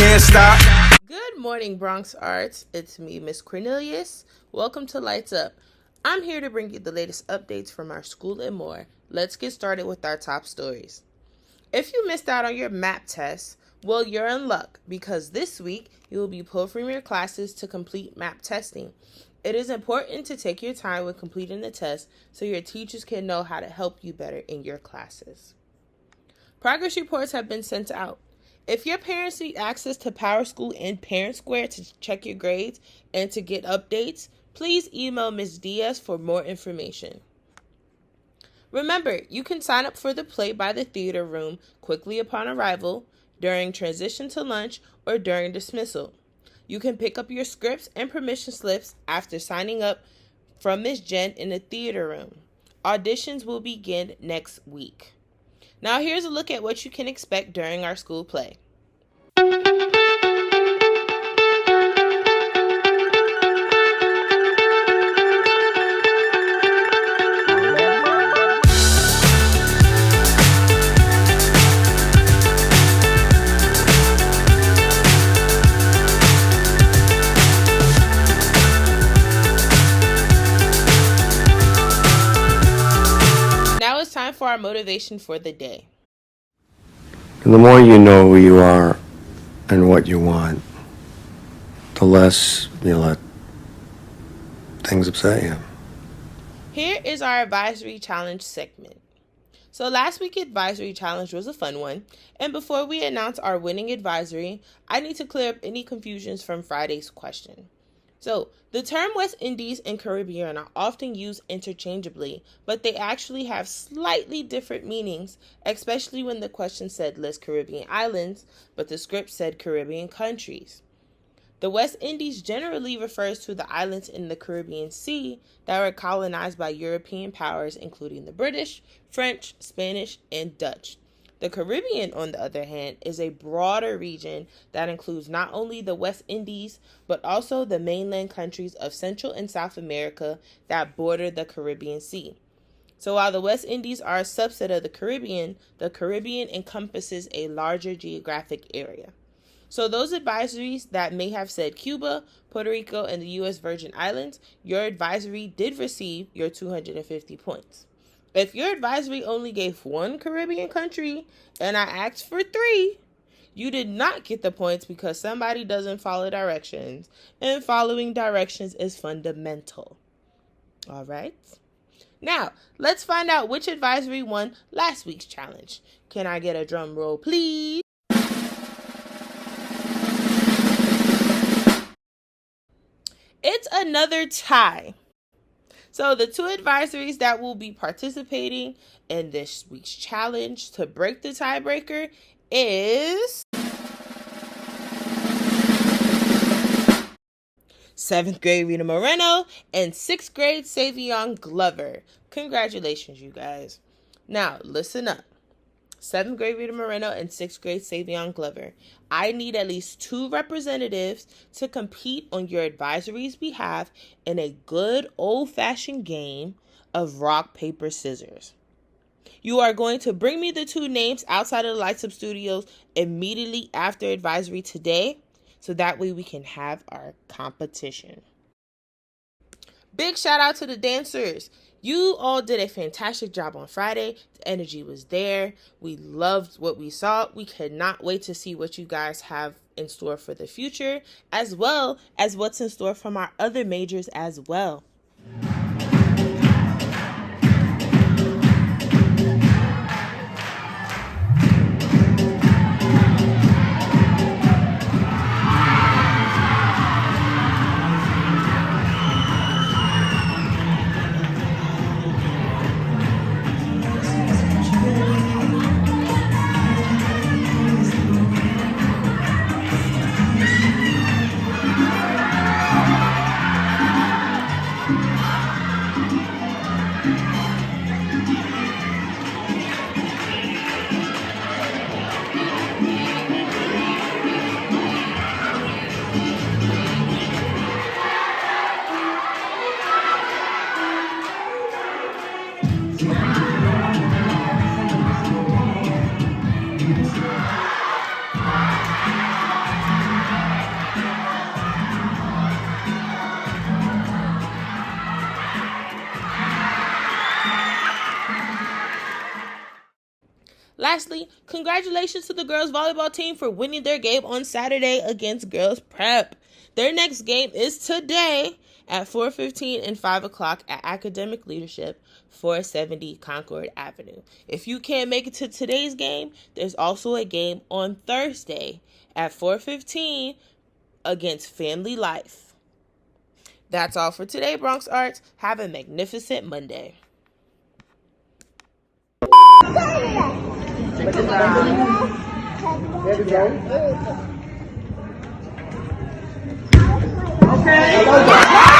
can't stop. Good morning, Bronx Arts. It's me, Miss Cornelius. Welcome to Lights Up. I'm here to bring you the latest updates from our school and more. Let's get started with our top stories. If you missed out on your MAP test, well, you're in luck because this week you will be pulled from your classes to complete MAP testing. It is important to take your time when completing the test so your teachers can know how to help you better in your classes. Progress reports have been sent out. If your parents need access to PowerSchool and Parent Square to check your grades and to get updates, please email Ms. Diaz for more information. Remember, you can sign up for the Play by the Theater Room quickly upon arrival, during transition to lunch, or during dismissal. You can pick up your scripts and permission slips after signing up from Ms. Jen in the theater room. Auditions will begin next week. Now here's a look at what you can expect during our school play. Now it's time for our motivation for the day. And the more you know who you are and what you want, the less you let things upset you. Here is our advisory challenge segment. So last week's advisory challenge was a fun one, and before we announce our winning advisory, I need to clear up any confusions from Friday's question. So, the term West Indies and Caribbean are often used interchangeably, but they actually have slightly different meanings, especially when the question said list Caribbean islands, but the script said Caribbean countries. The West Indies generally refers to the islands in the Caribbean Sea that were colonized by European powers, including the British, French, Spanish, and Dutch. The Caribbean, on the other hand, is a broader region that includes not only the West Indies, but also the mainland countries of Central and South America that border the Caribbean Sea. So while the West Indies are a subset of the Caribbean encompasses a larger geographic area. So those advisories that may have said Cuba, Puerto Rico, and the U.S. Virgin Islands, your advisory did receive your 250 points. If your advisory only gave one Caribbean country and I asked for 3, you did not get the points because somebody doesn't follow directions, and following directions is fundamental. All right? Now, let's find out which advisory won last week's challenge. Can I get a drum roll, please? It's another tie. So the 2 advisories that will be participating in this week's challenge to break the tiebreaker is 7th grade Rita Moreno and 6th grade Savion Glover. Congratulations, you guys. Now, listen up. 7th grade Rita Moreno and 6th grade Savion Glover. I need at least 2 representatives to compete on your advisory's behalf in a good old-fashioned game of rock, paper, scissors. You are going to bring me the 2 names outside of the Lights Up Studios immediately after advisory today, so that way we can have our competition. Big shout out to the dancers. You all did a fantastic job on Friday. The energy was there. We loved what we saw. We cannot wait to see what you guys have in store for the future, as well as what's in store from our other majors as well. Lastly, congratulations to the girls volleyball team for winning their game on Saturday against Girls Prep. Their next game is today at 4:15 and 5 o'clock at Academic Leadership, 470 Concord Avenue. If you can't make it to today's game, there's also a game on Thursday at 4:15 against Family Life. That's all for today, Bronx Arts. Have a magnificent Monday. Okay.